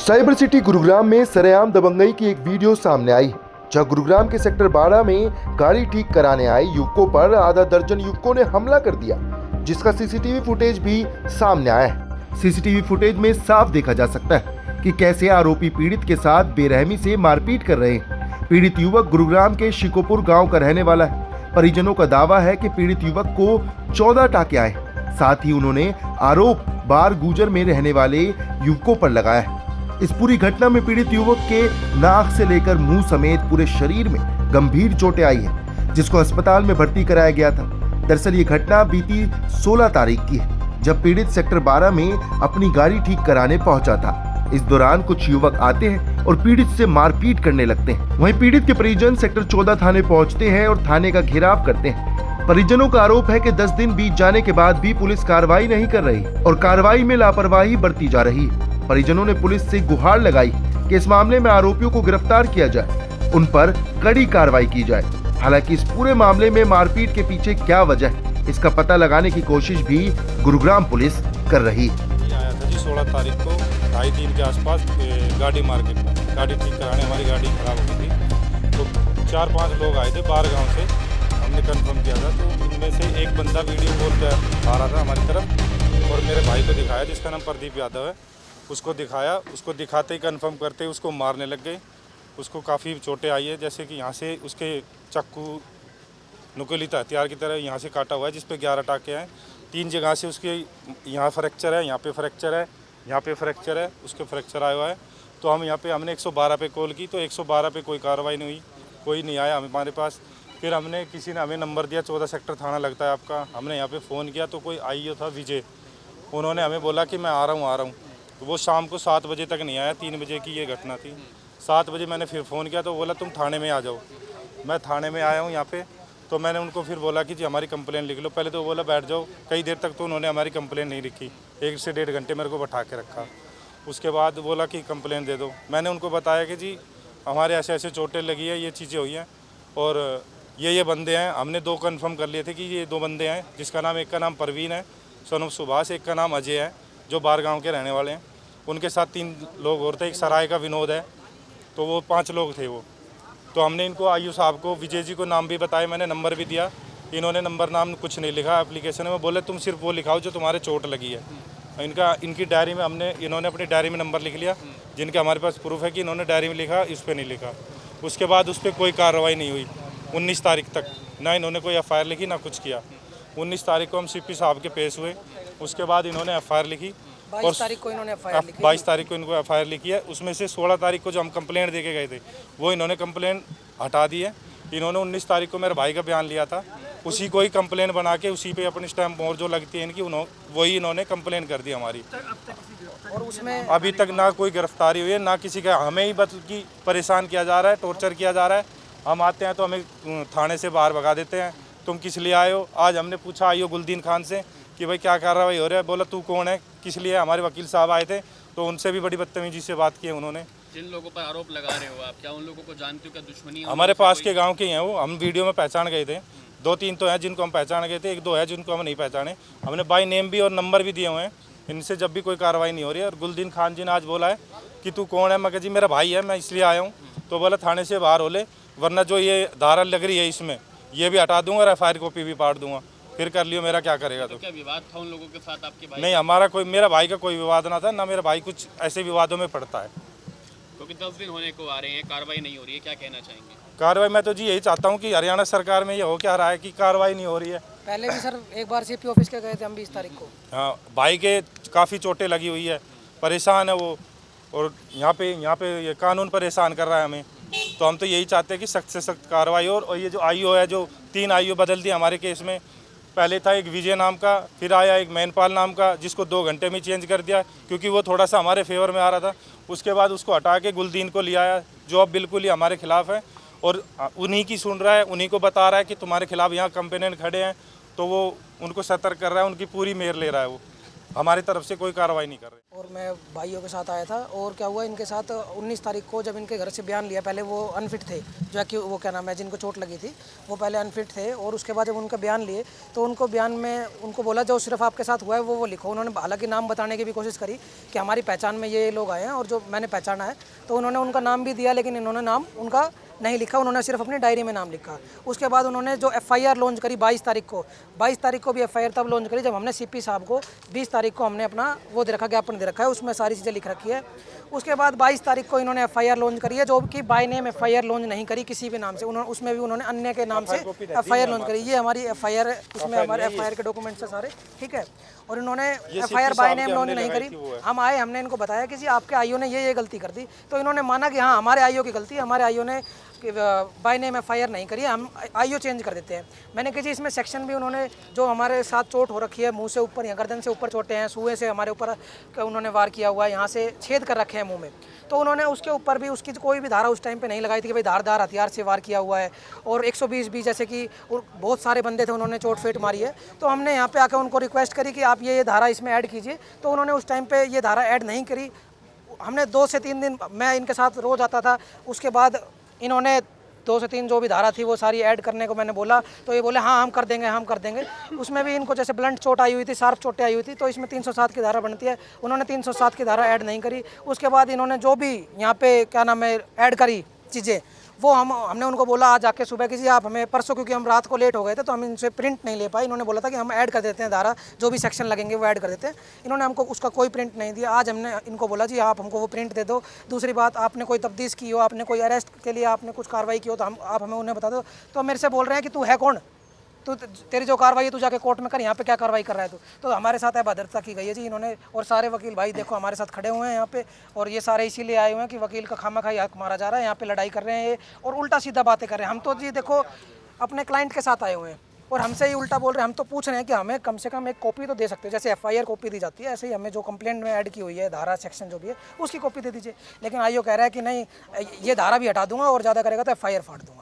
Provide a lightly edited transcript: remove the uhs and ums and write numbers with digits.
Cyber city Gurugram में सरेआम दबंगई की एक वीडियो सामने आई, जहां गुरुग्राम के सेक्टर 12 में गाड़ी ठीक कराने आए युवकों पर आधा दर्जन युवकों ने हमला कर दिया, जिसका सीसीटीवी फुटेज भी सामने आया है। सीसीटीवी फुटेज में साफ देखा जा सकता है कि कैसे आरोपी पीड़ित के साथ बेरहमी से मारपीट कर रहे हैं। पीड़ित युवक गुरुग्राम के शिकोपुर गाँव का रहने वाला है। परिजनों का दावा है कि पीड़ित युवक को 14 टाके आए। साथ ही उन्होंने आरोप बार गुजर में रहने वाले युवकों पर लगाया है। इस पूरी घटना में पीड़ित युवक के नाक से लेकर मुंह समेत पूरे शरीर में गंभीर चोटें आई है, जिसको अस्पताल में भर्ती कराया गया था। दरअसल ये घटना बीती 16 तारीख की है, जब पीड़ित सेक्टर 12 में अपनी गाड़ी ठीक कराने पहुंचा था। इस दौरान कुछ युवक आते हैं और पीड़ित से मारपीट करने लगते हैं। वहीं पीड़ित के परिजन सेक्टर 14 थाने पहुंचते हैं और थाने का घेराव करते हैं। परिजनों का आरोप है कि 10 दिन बीत जाने के बाद भी पुलिस कार्रवाई नहीं कर रही और कार्रवाई में लापरवाही बरती जा रही है। परिजनों ने पुलिस से गुहार लगाई कि इस मामले में आरोपियों को गिरफ्तार किया जाए, उन पर कड़ी कार्रवाई की जाए। हालांकि इस पूरे मामले में मारपीट के पीछे क्या वजह है, इसका पता लगाने की कोशिश भी गुरुग्राम पुलिस कर रही है। आया था जी 16 तारीख को 2:30 के आसपास गाड़ी मार्केट में गाड़ी ठीक कराने, हमारी गाड़ी खराब हो गई थी। तो 4-5 लोग आए थे बाहर गाँव से, हमने कंफर्म किया था। तो उनमें से एक बंदा वीडियो कॉल पे आ रहा था हमारी तरफ और मेरे भाई को दिखाया, जिसका नाम प्रदीप यादव है। उसको दिखाया, उसको दिखाते ही कंफर्म करते ही उसको मारने लग गए। उसको काफ़ी चोटें आई है, जैसे कि यहाँ से उसके चाकू नुकीली हथियार की तरह यहाँ से काटा हुआ है, जिस पे 11 टाके हैं। 3 जगह से उसके यहाँ फ्रैक्चर है, यहाँ पे फ्रैक्चर है, यहाँ पे फ्रैक्चर है, उसके फ्रैक्चर आया हुआ है। तो हमने 112 पे कॉल की, तो 112 पे कोई कार्रवाई नहीं हुई, कोई नहीं आया हमारे पास। फिर किसी ने हमें नंबर दिया, 14 सेक्टर थाना लगता है आपका। हमने यहाँ पे फ़ोन किया तो कोई आईओ था विजय, उन्होंने हमें बोला कि मैं आ रहा हूँ। तो वो शाम को 7 बजे तक नहीं आया। 3 बजे की ये घटना थी। 7 बजे मैंने फिर फ़ोन किया तो बोला तुम थाने में आ जाओ। मैं थाने में आया हूँ यहाँ पे। तो मैंने उनको फिर बोला कि जी हमारी कंप्लेन लिख लो। पहले तो बोला बैठ जाओ। कई देर तक तो उन्होंने हमारी कंप्लेन नहीं लिखी, 1 से 1.5 घंटे मेरे को बैठा के रखा। उसके बाद बोला कि कंप्लेन दे दो। मैंने उनको बताया कि जी हमारे ऐसे ऐसे चोटें लगी है, ये चीज़ें हुई हैं और ये बंदे हैं। हमने 2 कन्फर्म कर लिए थे कि ये 2 बंदे हैं, जिसका नाम, एक का नाम परवीन है सन ऑफ सुभाष, एक का नाम अजय है जो बाहर गाँव के रहने वाले हैं। उनके साथ 3 लोग और थे, एक सराय का विनोद है। तो वो 5 लोग थे वो। तो हमने इनको आईओ साहब को, विजय जी को नाम भी बताया, मैंने नंबर भी दिया। इन्होंने नंबर नाम कुछ नहीं लिखा एप्लीकेशन में। बोले तुम सिर्फ वो लिखाओ जो तुम्हारे चोट लगी है। इनकी डायरी में इन्होंने अपनी डायरी में नंबर लिख लिया, जिनके हमारे पास प्रूफ है कि इन्होंने डायरी में लिखा, इस पर नहीं लिखा। उसके बाद उस पर कोई कार्रवाई नहीं हुई 19 तारीख तक। ना इन्होंने कोई FIR लिखी, ना कुछ किया। 19 तारीख को हम CP साहब के पेश हुए। उसके बाद इन्होंने FIR लिखी। 22 तारीख को इन्होंने FIR लिखी। 22 तारीख को इनको FIR लिखी है। उसमें से 16 तारीख को जो हम कंप्लेंट दे के गए थे, वो इन्होंने कंप्लेंट हटा दी है। इन्होंने 19 तारीख को मेरे भाई का बयान लिया था, उसी को ही कंप्लेंट बना के उसी पे अपनी स्टैम्प और जो लगती है इनकी, वही इन्होंने कंप्लेंट कर दी हमारी। और उसमें अभी तक ना कोई गिरफ्तारी हुई है, ना किसी का। हमें ही बल्कि परेशान किया जा रहा है, टॉर्चर किया जा रहा है। हम आते हैं तो हमें थाने से बाहर भगा देते हैं, तुम किस लिए आए हो। आज हमने पूछा आईओ गुलदीन खान से कि भाई क्या कार्रवाई हो रहा है। बोला तू कौन है, किस लिए। हमारे वकील साहब आए थे तो उनसे भी बड़ी बदतमीजी से बात की है उन्होंने। जिन लोगों पर आरोप लगा रहे हो आप, क्या उन लोगों को जानते हो? क्या दुश्मनी हमारे पास के गांव के ही हैं वो, हम वीडियो में पहचान गए थे। 2-3 तो हैं जिनको हम पहचान गए थे, 1-2 है जिनको हम नहीं पहचाने। हमने बाय नेम भी और नंबर भी दिए हुए हैं। इनसे जब भी कोई कार्रवाई नहीं हो रही है। और गुलदीन खान जी ने आज बोला है कि तू कौन है। मैं कहा जी मेरा भाई है, मैं इसलिए आया हूँ। तो बोला थाने से बाहर हो ले, वरना जो ये धारा लग रही है इसमें, ये भी हटा दूंगा और FIR कॉपी भी पाड़ दूंगा। फिर कर लियो, मेरा क्या करेगा। तो क्या विवाद था उन लोगों के साथ आपके भाई? नहीं, मेरा भाई का कोई विवाद ना था, ना मेरा भाई कुछ ऐसे विवादों में पड़ता है। क्योंकि 10 दिन होने को आ रहे हैं, कार्रवाई नहीं हो रही है, क्या कहना चाहेंगे? कार्रवाई मैं तो जी यही चाहता हूँ कि हरियाणा सरकार में ये हो क्या रहा है कि कार्रवाई नहीं हो रही है। पहले भी सर एक बार CP ऑफिस के गए थे हम 20 तारीख को। हाँ, भाई के काफ़ी चोटें लगी हुई है, परेशान है वो। और यहाँ पे ये कानून परेशान कर रहा है हमें। तो हम तो यही चाहते हैं कि सख्त से सख्त कार्रवाई हो। और ये जो आईओ है, जो 3 आईओ बदल दिए हमारे केस में। पहले था एक विजय नाम का, फिर आया एक मैनपाल नाम का, जिसको 2 घंटे में चेंज कर दिया क्योंकि वो थोड़ा सा हमारे फेवर में आ रहा था। उसके बाद उसको हटा के गुलदीन को ले आया, जो अब बिल्कुल ही हमारे खिलाफ है और उन्हीं की सुन रहा है, उन्हीं को बता रहा है कि तुम्हारे खिलाफ यहाँ कंप्लेनेंट खड़े हैं। तो वो उनको सतर्क कर रहा है, उनकी पूरी मेयर ले रहा है वो। हमारी तरफ से कोई कार्रवाई नहीं कर रहे। और मैं भाइयों के साथ आया था और क्या हुआ इनके साथ 19 तारीख को जब इनके घर से बयान लिया, पहले वो अनफिट थे, जो कि वो क्या नाम है जिनको चोट लगी थी वो पहले अनफिट थे, और उसके बाद जब उनका बयान लिए तो उनको बयान में उनको बोला जो सिर्फ आपके साथ हुआ है वो लिखो। उन्होंने हालांकि नाम बताने की भी कोशिश करी कि हमारी पहचान में ये लोग आए हैं और जो मैंने पहचाना है, तो उन्होंने उनका नाम भी दिया, लेकिन इन्होंने नाम उनका नहीं लिखा, उन्होंने सिर्फ अपनी डायरी में नाम लिखा। उसके बाद उन्होंने जो एफआईआर लॉन्च करी 22 तारीख को भी एफआईआर तब लॉन्च करी जब हमने सीपी साहब को 20 तारीख को हमने अपना वो दे रखा, ज्ञापन दे रखा है, उसमें सारी चीज़ें लिख रखी है। उसके बाद 22 तारीख को इन्होंने एफआईआर लॉन्च करी है, जो कि बाय नेम एफआईआर लॉन्च नहीं करी किसी भी नाम से, उन्होंने उसमें भी उन्होंने अन्य के नाम से एफआईआर लॉन्च करी। ये हमारी एफआईआर है, इसमें हमारे एफआईआर के डॉक्यूमेंट्स है सारे, ठीक है। और इन्होंने एफआईआर बाय नेम लॉन्च नहीं करी। हम आए, हमने इनको बताया कि जी आपके आईओ ने ये गलती कर दी, तो इन्होंने माना कि हाँ हमारे आईओ की गलती है, हमारे आईओ ने बाय नेम एफआईआर नहीं करी, हम आईओ चेंज कर देते हैं। मैंने कहा जी इसमें सेक्शन भी उन्होंने जो हमारे साथ चोट हो रखी है, मुंह से ऊपर या गर्दन से ऊपर चोटें हैं, सुए से हमारे ऊपर उन्होंने वार किया हुआ है, यहाँ से छेद कर रखे हैं मुंह में, तो उन्होंने उसके ऊपर भी उसकी कोई भी धारा उस टाइम पे नहीं लगाई थी कि भाई धारदार हथियार से वार किया हुआ है। और 120 भी जैसे कि बहुत सारे बंदे थे उन्होंने चोट फेट मारी है, तो हमने यहाँ पे आकर उनको रिक्वेस्ट करी कि आप ये धारा इसमें ऐड कीजिए, तो उन्होंने उस टाइम पे ये धारा ऐड नहीं करी। हमने 2 से 3 दिन मैं इनके साथ रोज़ आता था, उसके बाद इन्होंने 2 से 3 जो भी धारा थी वो सारी ऐड करने को मैंने बोला, तो ये बोले हाँ हम कर देंगे। उसमें भी इनको जैसे ब्लंट चोट आई हुई थी, शार्प चोटें आई हुई थी, तो इसमें 307 की धारा बनती है, उन्होंने 307 की धारा ऐड नहीं करी। उसके बाद इन्होंने जो भी यहाँ पे क्या नाम है ऐड करी चीज़ें, वो हमने उनको बोला आज आके सुबह कि जी आप हमें परसों, क्योंकि हम रात को लेट हो गए थे तो हम इनसे प्रिंट नहीं ले पाए, इन्होंने बोला था कि हम ऐड कर देते हैं धारा, जो भी सेक्शन लगेंगे वो ऐड कर देते हैं। इन्होंने हमको उसका कोई प्रिंट नहीं दिया। आज हमने इनको बोला जी आप हमको वो प्रिंट दे दो। दूसरी बात, आपने कोई तफ्तीश की हो, आपने कोई अरेस्ट के लिए आपने कुछ कार्रवाई की हो तो आप हमें उन्हें बता दो। तो मेरे से बोल रहे हैं कि तू है कौन, तो तेरी जो कार्रवाई है तू जाके कोर्ट में कर, यहाँ पे क्या कार्रवाई कर रहा है तू। तो हमारे साथ अभद्रता की गई है जी इन्होंने, और सारे वकील भाई देखो हमारे साथ खड़े हुए हैं यहाँ पे, और ये सारे इसीलिए आए हुए हैं कि वकील का खामखाई हक मारा जा रहा है, यहाँ पे लड़ाई कर रहे हैं ये और उल्टा सीधा बातें कर रहे हैं। हम तो जी देखो अपने क्लाइंट के साथ आए हुए हैं और हमसे ही उल्टा बोल रहे हैं। हम तो पूछ रहे हैं कि हमें कम से कम एक कॉपी तो दे सकते हो, जैसे एफआईआर कॉपी दी जाती है ऐसे ही हमें जो कंप्लेंट में ऐड की हुई है धारा सेक्शन जो भी है उसकी कॉपी दे दीजिए। लेकिन आईओ कह रहा है कि नहीं ये धारा भी हटा दूंगा और ज़्यादा करेगा तो एफआईआर फाड़ दूंगा।